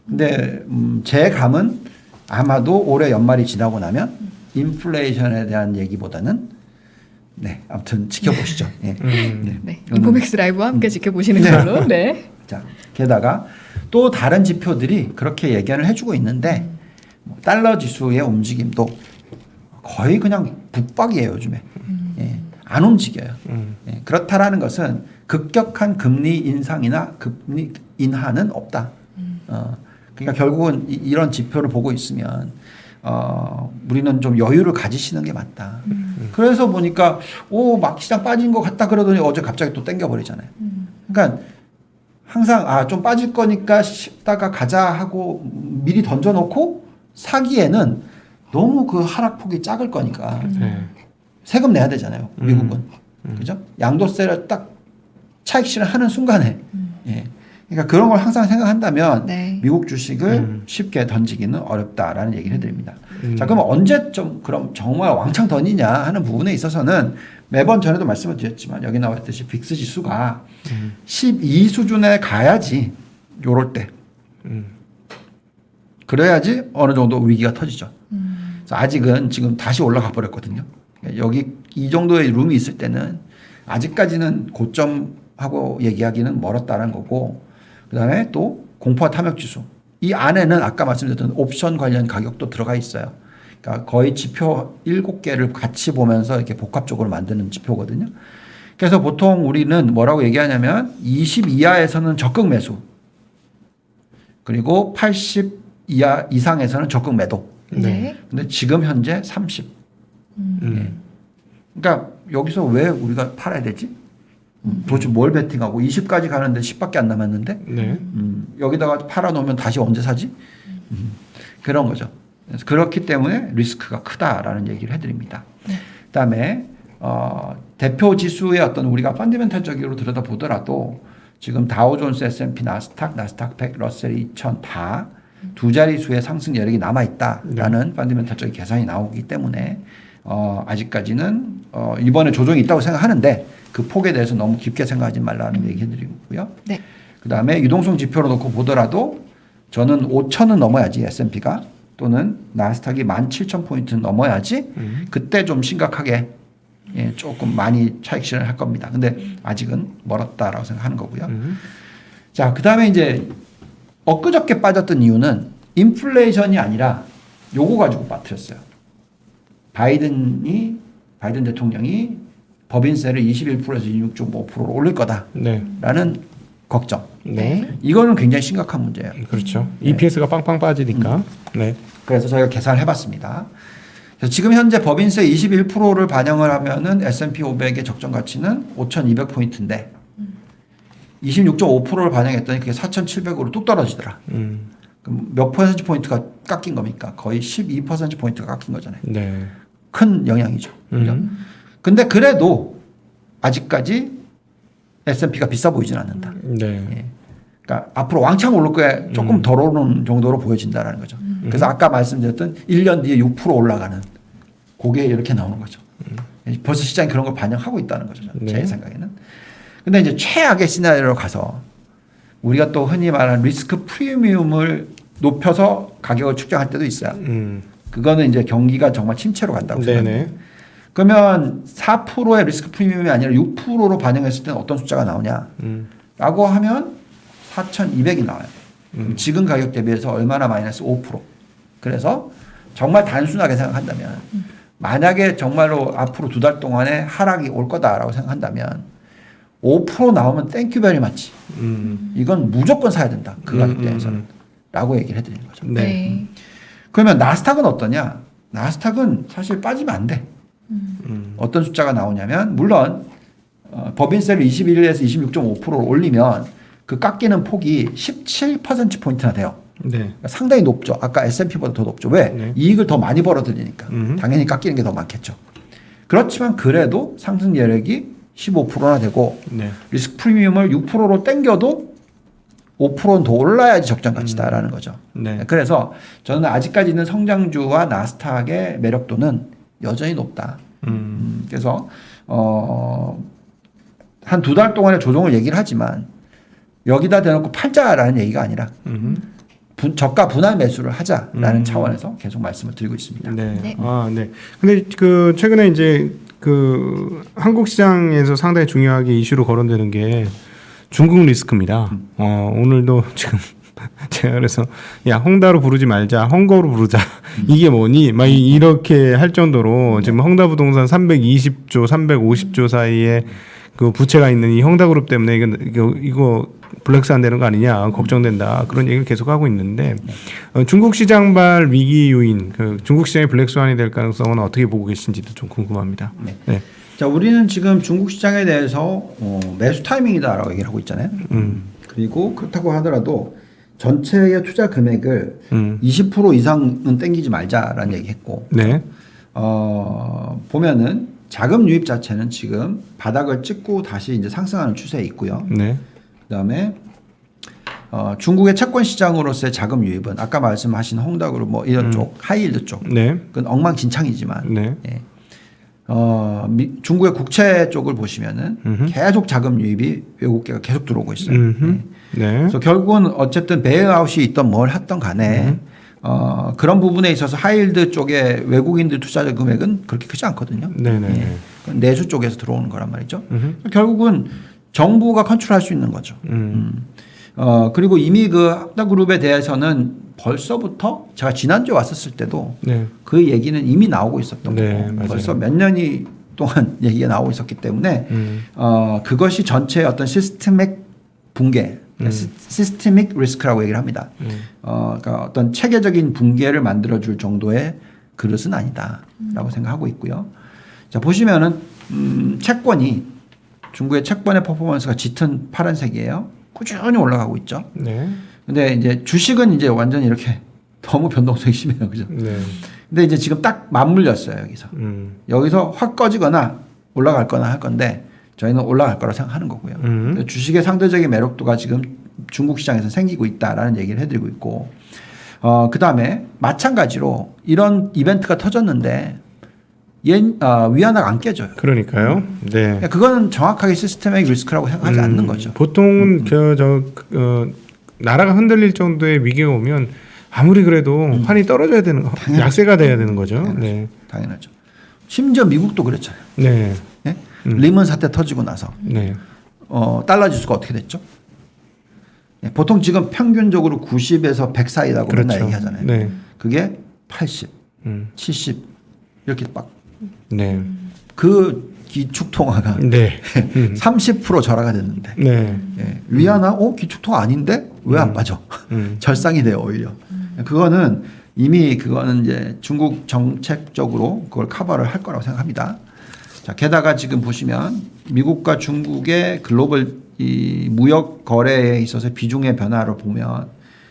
근데 제 감은 아마도 올해 연말이 지나고 나면 인플레이션에 대한 얘기보다는 네, 아무튼 지켜보시죠. 예. 네. 네. 인포맥스 라이브와 함께 지켜보시는 네. 걸로. 네. 자, 게다가 또 다른 지표들이 그렇게 예견을 해주고 있는데 달러 지수의 움직임도 거의 그냥 북박이에요 요즘에. 예, 안 움직여요. 예, 그렇다라는 것은 급격한 금리 인상이나 금리 인하는 없다. 그러니까 결국은 이런 지표를 보고 있으면 우리는 좀 여유를 가지시는 게 맞다. 그래서 보니까 막 시장 빠진 것 같다 그러더니 어제 갑자기 또 땡겨버리잖아요. 그러니까 항상 좀 빠질 거니까 쉬다가 가자 하고 미리 던져놓고 사기에는 너무 그 하락폭이 작을 거니까 세금 내야 되잖아요. 미국은. 그죠? 양도세를 딱 차익 실현하는 순간에 예. 그러니까 그런 걸 항상 생각한다면 네. 미국 주식을 쉽게 던지기는 어렵다라는 얘기를 해드립니다. 자, 그럼 언제쯤 그럼 정말 왕창 던지냐 하는 부분에 있어서는 매번 전에도 말씀을 드렸지만 여기 나와 있듯이 빅스 지수가 12 수준에 가야지 요럴 때 그래야지 어느 정도 위기가 터지죠. 그래서 아직은 지금 다시 올라가 버렸거든요. 여기 이 정도의 룸이 있을 때는 아직까지는 고점하고 얘기하기는 멀었다는 거고 그다음에 또 공포와 탐욕 지수 이 안에는 아까 말씀드렸던 옵션 관련 가격도 들어가 있어요. 그러니까 거의 지표 7개를 같이 보면서 이렇게 복합적으로 만드는 지표거든요. 그래서 보통 우리는 뭐라고 얘기하냐면 20 이하에서는 적극 매수 그리고 80 이하 이상에서는 적극 매도. 네. 근데 지금 현재 30. 예. 그러니까 여기서 왜 우리가 팔아야 되지? 도대체 뭘 베팅하고 20까지 가는데 10밖에 안 남았는데 네. 여기다가 팔아놓으면 다시 언제 사지? 그런 거죠. 그래서 그렇기 때문에 리스크가 크다라는 얘기를 해드립니다. 네. 그다음에 대표 지수의 어떤 우리가 펀더멘털적으로 들여다보더라도 지금 다우존스, S&P, 나스닥 100, 러셀 2000 다 두 자릿수의 상승 여력이 남아있다라는 펀더멘털적인 계산이 나오기 때문에 아직까지는 이번에 조정이 있다고 생각하는데 그 폭에 대해서 너무 깊게 생각하지 말라는 얘기 해드리고요. 네. 그 다음에 유동성 지표로 놓고 보더라도 저는 5,000은 넘어야지 S&P가 또는 나스닥이 17,000포인트 넘어야지 그때 좀 심각하게 조금 많이 차익 실현을 할 겁니다. 근데 아직은 멀었다라고 생각하는 거고요. 자, 그 다음에 이제 엊그저께 빠졌던 이유는 인플레이션이 아니라 요거 가지고 빠뜨렸어요. 바이든 대통령이 법인세를 21%에서 26.5%로 올릴 거다라는 네. 걱정. 네. 이거는 굉장히 심각한 문제예요. 그렇죠. EPS가 빵빵 빠지니까. 네. 그래서 저희가 계산을 해봤습니다. 그래서 지금 현재 법인세 21%를 반영을 하면은 S&P 500의 적정 가치는 5,200포인트인데 26.5%를 반영했더니 그게 4,700으로 뚝 떨어지더라. 그럼 몇 퍼센트 포인트가 깎인 겁니까? 거의 12% 포인트가 깎인 거잖아요. 네. 큰 영향이죠. 그죠? 근데 그래도 아직까지 S&P가 비싸 보이진 않는다. 네. 예. 그러니까 앞으로 왕창 오를 거에 조금 덜 오르는 정도로 보여진다라는 거죠. 그래서 아까 말씀드렸던 1년 뒤에 6% 올라가는 그게 이렇게 나오는 거죠. 벌써 시장이 그런 걸 반영하고 있다는 거죠. 제 네. 생각에는. 근데 이제 최악의 시나리오로 가서 우리가 또 흔히 말하는 리스크 프리미엄을 높여서 가격을 측정할 때도 있어요. 그거는 이제 경기가 정말 침체로 간다고 생각합니다. 네네. 그러면 4%의 리스크 프리미엄이 아니라 6%로 반영했을 때는 어떤 숫자가 나오냐? 라고 하면 4,200이 나와요. 그럼 지금 가격 대비해서 얼마나 마이너스 5%. 그래서 정말 단순하게 생각한다면 만약에 정말로 앞으로 2달 동안에 하락이 올 거다라고 생각한다면 5% 나오면 땡큐 베리 마치. 이건 무조건 사야 된다. 그 가격대에서는. 라고 얘기를 해드리는 거죠. 네. 그러면 나스닥은 어떠냐? 나스닥은 사실 빠지면 안 돼. 어떤 숫자가 나오냐면 물론 법인세를 21에서 26.5%로 올리면 그 깎이는 폭이 17%포인트나 돼요. 네. 그러니까 상당히 높죠. 아까 S&P보다 더 높죠. 왜? 네. 이익을 더 많이 벌어들이니까. 당연히 깎이는 게 더 많겠죠. 그렇지만 그래도 상승 여력이 15%나 되고 네. 리스크 프리미엄을 6%로 땡겨도 5%는 더 올라야지 적정 가치다라는 거죠. 네. 그래서 저는 아직까지 있는 성장주와 나스닥의 매력도는 여전히 높다. 그래서 한 2달 동안의 조정을 얘기를 하지만 여기다 대놓고 팔자라는 얘기가 아니라 저가 분할 매수를 하자라는 차원에서 계속 말씀을 드리고 있습니다. 네. 네. 아, 네. 근데 그 최근에 이제 그 한국 시장에서 상당히 중요하게 이슈로 거론되는 게 중국 리스크입니다. 오늘도 지금 제가 그래서 야 헝다로 부르지 말자, 헝거로 부르자. 이게 뭐니? 막 이렇게 할 정도로 지금 헝다부동산 320조, 350조 사이에 그 부채가 있는 이 헝다그룹 때문에 이거 블랙스 안 되는 거 아니냐 걱정된다 그런 얘기를 계속 하고 있는데 중국 시장발 위기 요인, 그 중국 시장이 블랙스완이 될 가능성은 어떻게 보고 계신지도 좀 궁금합니다. 네. 네. 자, 우리는 지금 중국 시장에 대해서 매수 타이밍이다라고 얘기를 하고 있잖아요. 그리고 그렇다고 하더라도 전체의 투자 금액을 20% 이상은 땡기지 말자라는 얘기했고, 네. 보면은 자금 유입 자체는 지금 바닥을 찍고 다시 이제 상승하는 추세에 있고요. 네. 그다음에 중국의 채권 시장으로서의 자금 유입은 아까 말씀하신 헝다그룹 뭐 이런 쪽, 하이힐드 쪽, 네. 그건 엉망진창이지만. 네. 예. 중국의 국채 쪽을 보시면은 계속 자금 유입이 외국계가 계속 들어오고 있어요. 네. 네. 그래서 결국은 어쨌든 베일아웃이 있던 뭘 했던 간에 그런 부분에 있어서 하이힐드 쪽에 외국인들 투자자 금액은 그렇게 크지 않거든요. 네네. 예. 그건 내수 쪽에서 들어오는 거란 말이죠. 결국은 정부가 컨트롤할 수 있는 거죠. 그리고 이미 그 헝다그룹에 대해서는 벌써부터 제가 지난주에 왔었을 때도 네. 그 얘기는 이미 나오고 있었던 네, 거고 맞아요. 벌써 몇 년이 동안 얘기가 나오고 있었기 때문에 그것이 전체의 어떤 시스템의 붕괴, 시스테믹 리스크라고 얘기를 합니다. 그러니까 어떤 체계적인 붕괴를 만들어줄 정도의 그릇은 아니다라고 생각하고 있고요. 자 보시면은 채권이 중국의 채권의 퍼포먼스가 짙은 파란색이에요. 꾸준히 올라가고 있죠. 네. 근데 이제 주식은 이제 완전히 이렇게 너무 변동성이 심해요. 그죠? 네. 근데 이제 지금 딱 맞물렸어요. 여기서. 여기서 확 꺼지거나 올라갈 거나 할 건데 저희는 올라갈 거라 생각하는 거고요. 주식의 상대적인 매력도가 지금 중국 시장에서 생기고 있다라는 얘기를 해드리고 있고 그 다음에 마찬가지로 이런 이벤트가 터졌는데 위안화가 안 깨져요. 그러니까요. 네. 그러니까 그거는 정확하게 시스템의 리스크라고 생각하지 않는 거죠. 보통은 나라가 흔들릴 정도의 위기가 오면 아무리 그래도 환이 떨어져야 되는 거, 약세가 돼야 되는 거죠. 네. 당연하죠. 심지어 미국도 그랬잖아요. 네. 예? 리먼 사태 터지고 나서 네. 달러 지수가 어떻게 됐죠? 예, 보통 지금 평균적으로 90에서 100 사이라고 그렇죠. 맨날 얘기하잖아요. 네. 그게 80, 70 이렇게 막 네. 그 기축통화가 네. 30% 절하가 됐는데 네. 예, 위안화 기축통화 아닌데 왜 안 빠져? 절상이 돼요 오히려. 그거는 이미 그거는 이제 중국 정책적으로 그걸 커버를 할 거라고 생각합니다. 자, 게다가 지금 보시면 미국과 중국의 글로벌 이 무역 거래에 있어서 비중의 변화를 보면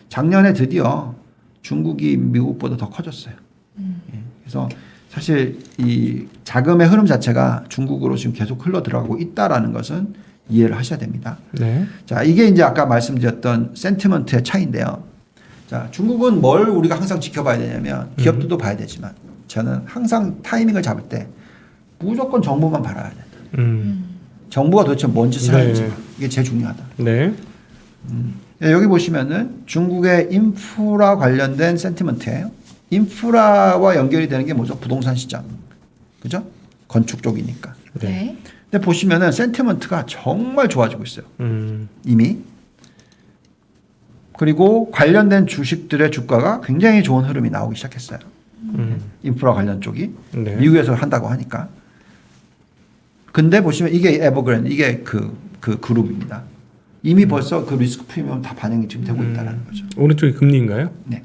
작년에 드디어 중국이 미국보다 더 커졌어요. 예, 그래서 사실 이 자금의 흐름 자체가 중국으로 지금 계속 흘러 들어가고 있다라는 것은 이해를 하셔야 됩니다. 네. 자, 이게 이제 아까 말씀드렸던 센티먼트의 차이인데요. 자, 중국은 뭘 우리가 항상 지켜봐야 되냐면 기업들도 봐야 되지만 저는 항상 타이밍을 잡을 때 무조건 정보만 바라야 된다. 정부가 도대체 뭔 짓을 네. 하는지 이게 제일 중요하다. 네. 여기 보시면은 중국의 인프라 관련된 센티먼트예요. 인프라와 연결이 되는 게 뭐죠? 부동산 시장. 그죠? 건축 쪽이니까. 네. 근데 보시면은 센티먼트가 정말 좋아지고 있어요. 이미. 그리고 관련된 주식들의 주가가 굉장히 좋은 흐름이 나오기 시작했어요. 인프라 관련 쪽이 네. 미국에서 한다고 하니까. 근데 보시면 이게 에버그랜드, 이게 그 그룹입니다. 이미 벌써 그 리스크 프리미엄 다 반영이 지금 되고 있다는 거죠. 오른쪽이 금리인가요? 네.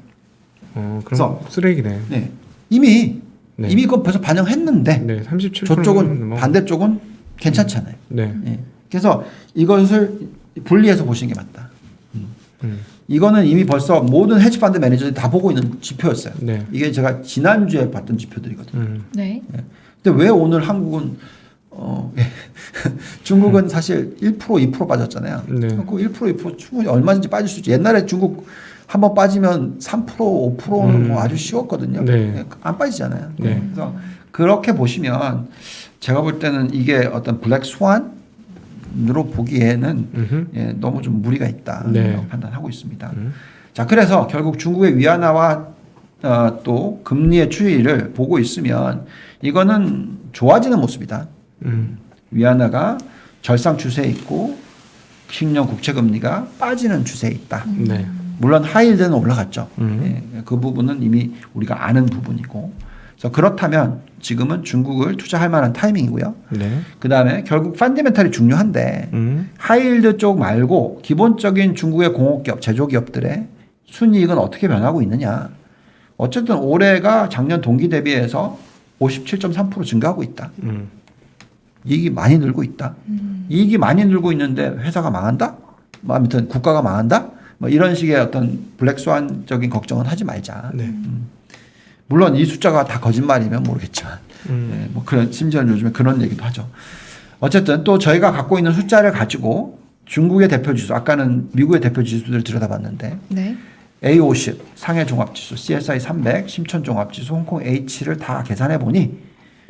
그럼 그래서 쓰레기네. 네. 이미 그거 벌써 반영했는데 네, 37%. 저쪽은 뭐. 반대쪽은 괜찮잖아요. 네. 예. 그래서 이것을 분리해서 보시는 게 맞다. 이거는 이미 벌써 모든 헤지펀드 매니저들이 다 보고 있는 지표였어요. 네. 이게 제가 지난주에 봤던 지표들이거든요. 네. 근데 왜 오늘 한국은 중국은 사실 1% 2% 빠졌잖아요. 네. 그 1% 2% 충분히 얼마든지 빠질 수 있죠. 옛날에 중국 한번 빠지면 3% 5%는 뭐 아주 쉬웠거든요. 네. 안 빠지잖아요. 네. 그래서 그렇게 보시면 제가 볼 때는 이게 어떤 블랙 스완으로 보기에는 너무 좀 무리가 있다 네. 판단하고 있습니다. 자, 그래서 결국 중국의 위안화와 또 금리의 추이를 보고 있으면 이거는 좋아지는 모습이다. 위안화가 절상 추세에 있고 10년 국채 금리가 빠지는 추세에 있다. 네. 물론 하이힐드는 올라갔죠. 예, 그 부분은 이미 우리가 아는 부분이고. 그래서 그렇다면 지금은 중국을 투자할 만한 타이밍이고요. 네. 그 다음에 결국 펀더멘털이 중요한데 하이힐드 쪽 말고 기본적인 중국의 공업기업, 제조기업들의 순이익은 어떻게 변하고 있느냐. 어쨌든 올해가 작년 동기 대비해서 57.3% 증가하고 있다. 이익이 많이 늘고 있다. 이익이 많이 늘고 있는데 회사가 망한다? 뭐 아무튼 국가가 망한다? 뭐 이런 식의 어떤 블랙스완적인 걱정은 하지 말자. 네. 물론 이 숫자가 다 거짓말이면 모르겠지만, 네, 뭐 그런 심지어는 요즘에 그런 얘기도 하죠. 어쨌든 또 저희가 갖고 있는 숫자를 가지고 중국의 대표 지수, 아까는 미국의 대표 지수들을 들여다봤는데, 네. A50 상해 종합지수, CSI 300 심천 종합지수, 홍콩 H를 다 계산해 보니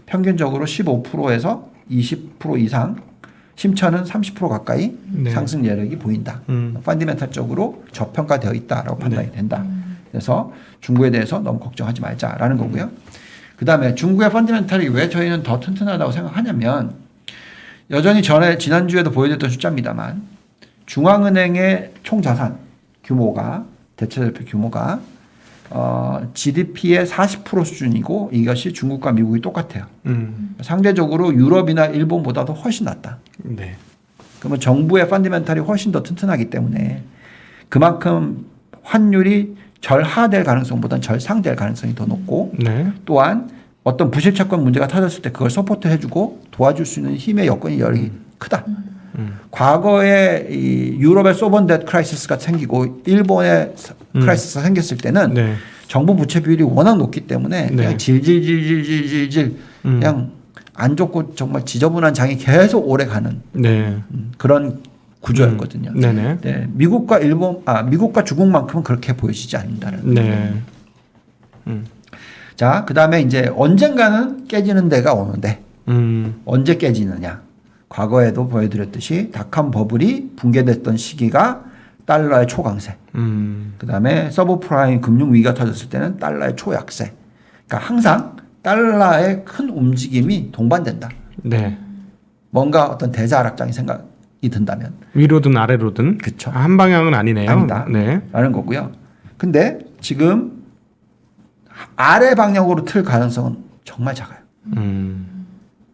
평균적으로 15%에서 20% 이상, 심천은 30% 가까이 네. 상승 여력이 보인다. 펀디멘탈적으로 저평가되어 있다라고 판단이 된다. 그래서 중국에 대해서 너무 걱정하지 말자라는 거고요. 그 다음에 중국의 펀디멘탈이 왜 저희는 더 튼튼하다고 생각하냐면 여전히 지난주에도 보여줬던 숫자입니다만 중앙은행의 총자산 규모가 대체대표 규모가 GDP의 40% 수준이고 이것이 중국과 미국이 똑같아요. 상대적으로 유럽이나 일본보다도 훨씬 낮다. 네. 그러면 정부의 펀디멘탈이 훨씬 더 튼튼하기 때문에 그만큼 환율이 절하될 가능성보다는 절상될 가능성이 더 높고 네. 또한 어떤 부실채권 문제가 터졌을 때 그걸 서포트 해주고 도와줄 수 있는 힘의 여건이 여력이 크다. 과거에 이 유럽의 소버런 뎃 크라이시스가 생기고 일본의 크라이시스가 생겼을 때는 네. 정부 부채 비율이 워낙 높기 때문에 네. 그냥 질질질질질질 그냥 안 좋고 정말 지저분한 장이 계속 오래 가는 네. 그런 구조였거든요. 네네. 네, 미국과 중국만큼은 그렇게 보여지지 않는다는. 네. 자, 그다음에 이제 언젠가는 깨지는 데가 오는데 언제 깨지느냐? 과거에도 보여드렸듯이 닷컴 버블이 붕괴됐던 시기가 달러의 초강세. 그다음에 서브프라임 금융 위기가 터졌을 때는 달러의 초약세. 그러니까 항상 달러의 큰 움직임이 동반된다. 네. 뭔가 어떤 대자하락장이 생각이 든다면. 위로든 아래로든. 그쵸. 한 방향은 아니네요. 아니다. 네. 라는 거고요. 근데 지금 아래 방향으로 틀 가능성은 정말 작아요.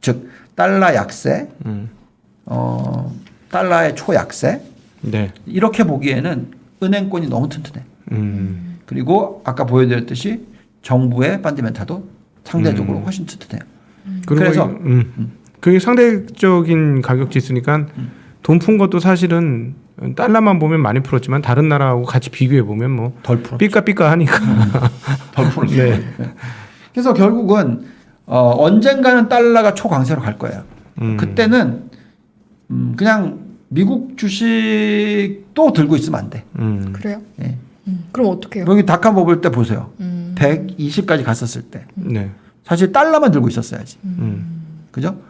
즉 달러 약세, 달러의 초약세. 네. 이렇게 보기에는 은행권이 너무 튼튼해. 그리고 아까 보여드렸듯이 정부의 펀디멘탈도 상대적으로 훨씬 튼튼해요. 그래서 그게 상대적인 가격 지수니까 돈 푼 것도 사실은 달러만 보면 많이 풀었지만 다른 나라하고 같이 비교해 보면 뭐 덜 풀었죠. 삐까삐까 하니까 덜 풀었죠. 네. 그래서 결국은 언젠가는 달러가 초강세로 갈 거예요. 그때는 그냥 미국 주식도 들고 있으면 안 돼. 그래요? 예. 그럼 어떻게 해요? 여기 닷컴 버블 때 보세요. 120까지 갔었을 때 네. 사실 달러만 들고 있었어야지. 그죠?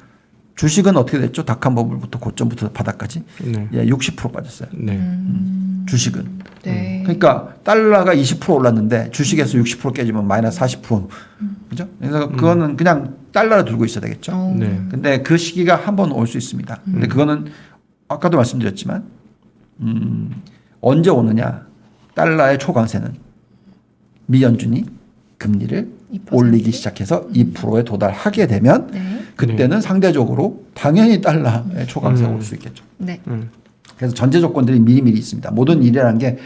주식은 어떻게 됐죠? 닷컴 버블부터 고점부터 바닥까지 네. 예, 60% 빠졌어요. 네. 주식은. 네. 그러니까 달러가 20% 올랐는데 주식에서 60% 깨지면 마이너스 40%. 그죠? 그래서 그거는 그냥 달러를 들고 있어야 되겠죠. 네. 근데 그 시기가 한 번 올 수 있습니다. 근데 그거는 아까도 말씀드렸지만 언제 오느냐? 달러의 초강세는 미연준이 금리를 2%? 올리기 시작해서 2%에 도달하게 되면 네. 그때는 상대적으로 당연히 달러의 초강세가 올 수 있겠죠. 네. 그래서 전제 조건들이 미리미리 있습니다. 모든 일이라는 게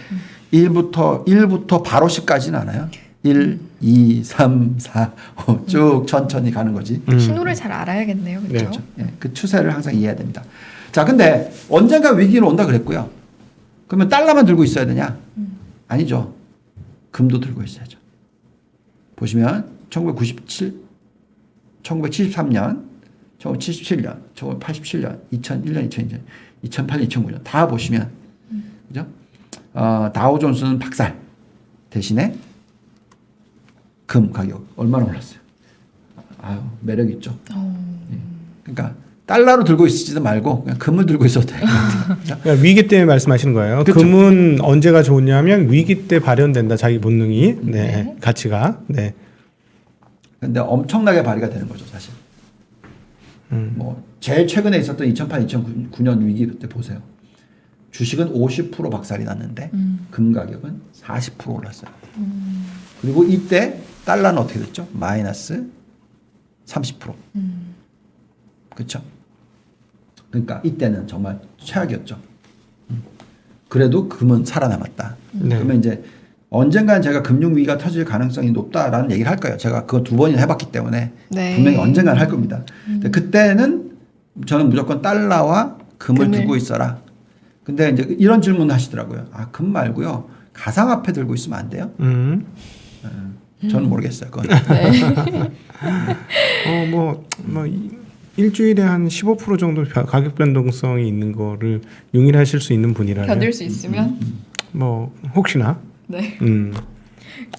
1부터 바로 10까지는 않아요. 1, 2, 3, 4, 5 쭉 천천히 가는 거지. 신호를 잘 알아야겠네요. 그렇죠? 예, 그 추세를 항상 이해해야 됩니다. 자, 근데 언젠가 위기는 온다 그랬고요. 그러면 달러만 들고 있어야 되냐? 아니죠. 금도 들고 있어야죠. 보시면 1997, 1973년, 1977년, 1987년, 2001년, 2002년, 2008년, 2009년 다 보시면 그죠? 다우존스는 박살 대신에 금 가격 얼마나 올랐어요? 아유, 매력 있죠. 예. 그러니까 달러로 들고 있지도 말고 그냥 금을 들고 있어도 돼요. 그러니까 위기 때 말씀하시는 거예요. 그렇죠. 금은 언제가 좋냐면 위기 때 발현된다. 자기 본능이 네. 가치가 네. 근데 엄청나게 발휘가 되는 거죠, 사실. 뭐 제일 최근에 있었던 2008, 2009년 위기 그때 보세요. 주식은 50% 박살이 났는데 금 가격은 40% 올랐어요. 그리고 이때 달러는 어떻게 됐죠? 마이너스 30%. 그렇죠? 그러니까 이때는 정말 최악이었죠. 그래도 금은 살아남았다. 네. 그러면 이제 언젠간 제가 금융위기가 터질 가능성이 높다라는 얘기를 할 거예요. 제가 그거 2번이나 해봤기 때문에 네. 분명히 언젠간 할 겁니다. 근데 그때는 저는 무조건 달러와 금을 두고 있어라. 근데 이제 이런 질문 하시더라고요. 아, 금 말고요. 가상화폐 들고 있으면 안 돼요? 저는 모르겠어요. 그건. 뭐 일주일에 한 15% 정도 가격 변동성이 있는 거를 용인하실 수 있는 분이라면 견딜 수 있으면 뭐 혹시나 네.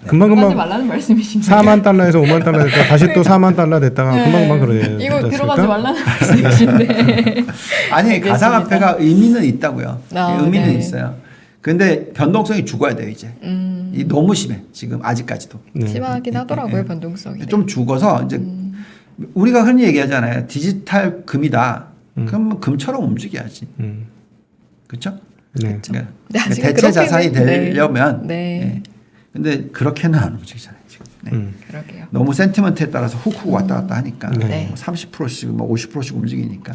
금방 말라는 말씀이신가요? 4만 달러에서 5만 달러 됐다가 다시 또 4만 달러 됐다가 금방 그러지 이거 않습니까? 들어가지 말라는 말씀이신데. 아니, 알겠습니다. 가상화폐가 의미는 있다고요. 의미는 네. 있어요. 근데 변동성이 죽어야 돼요, 이제. 이 너무 심해. 지금 아직까지도. 네. 심하긴 하더라고요, 변동성이. 좀 죽어서 이제 우리가 흔히 얘기하잖아요. 디지털 금이다. 그럼 금처럼 움직여야지. 그렇죠? 네. 그러니까 네, 아직은 대체 그렇게는- 자산이 네. 되려면 네. 예. 근데 그렇게는 안 움직이잖아요, 지금. 네. 그러게요. 너무 센티먼트에 따라서 훅훅 왔다 갔다 하니까 네. 뭐 30%씩 뭐 50%씩 움직이니까.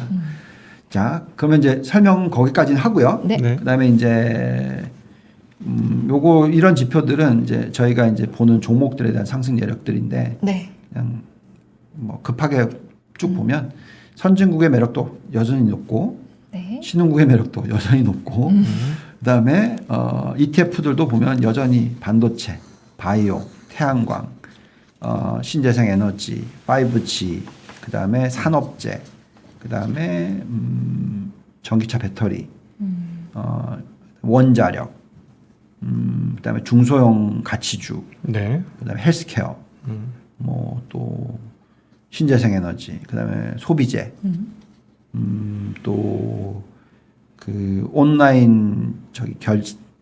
자, 그러면 이제 설명 거기까지는 하고요. 네. 네. 그다음에 이제 요거 이런 지표들은 이제 저희가 이제 보는 종목들에 대한 상승 여력들인데 네. 그냥 뭐 급하게 쭉 보면 선진국의 매력도 여전히 높고 네. 신흥국의 매력도 여전히 높고 그다음에 ETF들도 보면 여전히 반도체, 바이오, 태양광, 신재생 에너지, 5G, 그다음에 산업재, 그다음에 전기차 배터리, 원자력, 그다음에 중소형 가치주, 네. 그다음에 헬스케어, 뭐 또 신재생 에너지, 그다음에 소비재, 또 그 온라인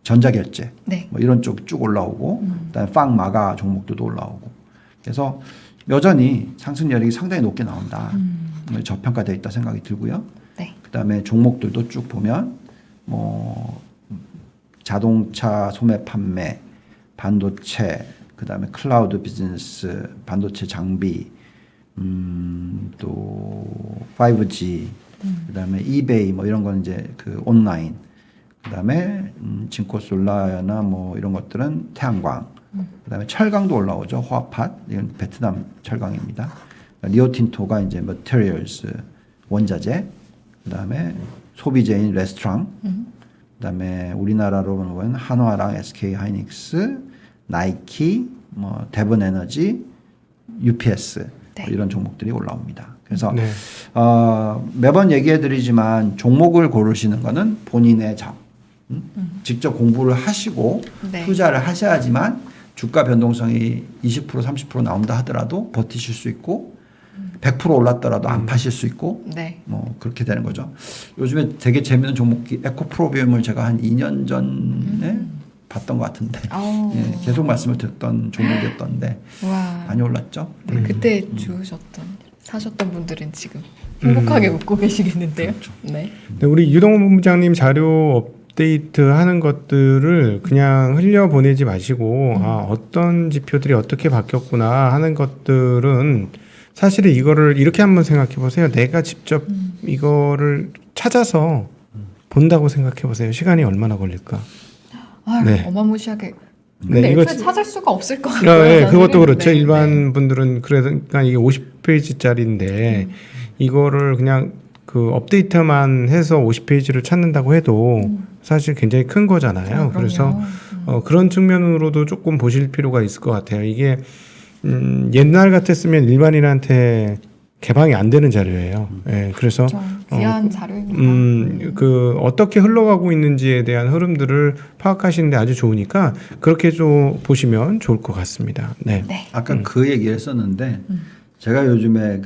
전자결제, 네. 뭐 이런 쪽 쭉 올라오고, 그다음에 빵 마가 종목들도 올라오고, 그래서 여전히 상승 여력이 상당히 높게 나온다. 저평가되어 있다 생각이 들고요. 네. 그다음에 종목들도 쭉 보면 뭐 자동차 소매 판매, 반도체, 그다음에 클라우드 비즈니스, 반도체 장비, 또 5G, 그다음에 이베이 뭐 이런 건 이제 그 온라인, 그다음에 진코솔라나 뭐 이런 것들은 태양광, 그다음에 철강도 올라오죠. 호화팟, 이건 베트남 철강입니다. 리오틴토가 이제 머티리얼스 원자재, 그다음에 소비재인 레스토랑, 그다음에 우리나라로 보면 한화랑 SK 하이닉스, 나이키, 뭐 대본에너지, UPS 네. 뭐 이런 종목들이 올라옵니다. 그래서 네. 매번 얘기해드리지만 종목을 고르시는 거는 본인의 직접 공부를 하시고 네. 투자를 하셔야지만 주가 변동성이 20% 30% 나온다 하더라도 버티실 수 있고 100% 올랐더라도 안 파실 수 있고 네. 뭐 그렇게 되는 거죠. 요즘에 되게 재밌는 종목이 에코프로비움을 제가 한 2년 전에 봤던 것 같은데 아우. 예, 계속 말씀을 드렸던 종목이었던데 와. 많이 올랐죠. 네, 그때 사셨던 분들은 지금 행복하게 웃고 계시겠는데요. 그렇죠. 네. 네, 우리 유동훈 본부장님 자료 업데이트하는 것들을 그냥 흘려보내지 마시고 어떤 지표들이 어떻게 바뀌었구나 하는 것들은 사실은 이거를 이렇게 한번 생각해 보세요. 내가 직접 이거를 찾아서 본다고 생각해 보세요. 시간이 얼마나 걸릴까? 아유, 네. 어마무시하게. 근데 네, 이거 애초에 찾을 수가 없을 것 같아요. 네, 저는. 그것도 그렇죠. 네, 일반 분들은 그러니까 이게 50페이지짜리인데 이거를 그냥 그 업데이트만 해서 50페이지를 찾는다고 해도 사실 굉장히 큰 거잖아요. 그럼요. 그래서 그런 측면으로도 조금 보실 필요가 있을 것 같아요. 이게 옛날 같았으면 일반인한테 개방이 안 되는 자료예요. 예, 그래서 그렇죠. 귀한 자료입니다. 그 어떻게 흘러가고 있는지에 대한 흐름들을 파악하시는데 아주 좋으니까 그렇게 좀 보시면 좋을 것 같습니다. 네. 네. 아까 그 얘기를 했었는데 제가 요즘에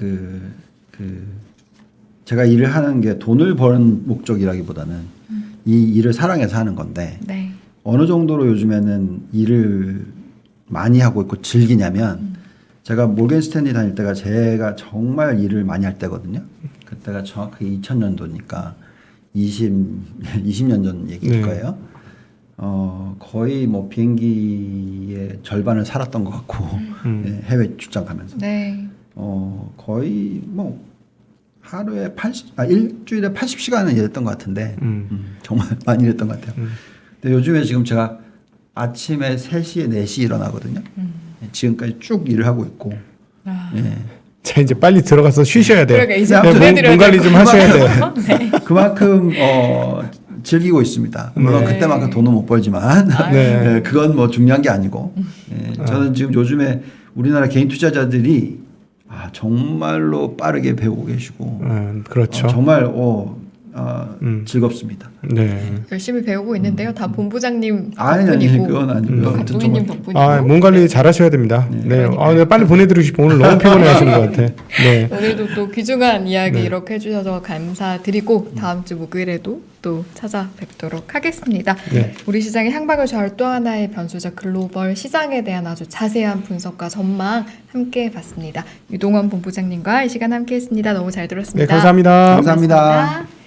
제가 일을 하는 게 돈을 버는 목적이라기보다는 이 일을 사랑해서 하는 건데 네. 어느 정도로 요즘에는 일을 많이 하고 있고 즐기냐면 제가 모건 스탠리 다닐 때가 제가 정말 일을 많이 할 때거든요. 그때가 정확히 2000년도니까 20년 전 얘기일 네. 거예요. 거의 뭐 비행기의 절반을 살았던 것 같고 예, 해외 출장 가면서 네. 거의 뭐 하루에 일주일에 80시간은 일했던 것 같은데 정말 많이 일했던 것 같아요. 근데 요즘에 지금 제가 아침에 3시에 4시에 일어나거든요. 지금까지 쭉 일을 하고 있고 아. 예. 자 이제 빨리 들어가서 쉬셔야 돼요. 그러게 이제 네, 보내드려야 몸 관리 될 좀 것 하셔야 같아요. 돼요. 네. 그만큼 즐기고 있습니다. 물론 네. 그때만큼 돈은 못 벌지만 네. 예, 그건 뭐 중요한 게 아니고 예, 저는 지금 요즘에 우리나라 개인 투자자들이 정말로 빠르게 배우고 계시고 그렇죠. 정말 즐겁습니다. 네. 열심히 배우고 있는데요. 다 본부장님 아니 덕분이고 그건 아니고요. 아무튼 감독님 정말 덕분이고. 몸 관리 잘 하셔야 됩니다. 네. 그러니까요. 네, 빨리 보내드리고 싶어. 오늘 너무 피곤해 하시는 것 같아. 네. 오늘도 또 귀중한 이야기 네. 이렇게 해주셔서 감사드리고 다음 주 목요일에도 또 찾아뵙도록 하겠습니다. 네. 우리 시장의 향방을 좌우할 또 하나의 변수자 글로벌 시장에 대한 아주 자세한 분석과 전망 함께 봤습니다. 유동원 본부장님과 이 시간 함께했습니다. 너무 잘 들었습니다. 네, 감사합니다. 감사합니다.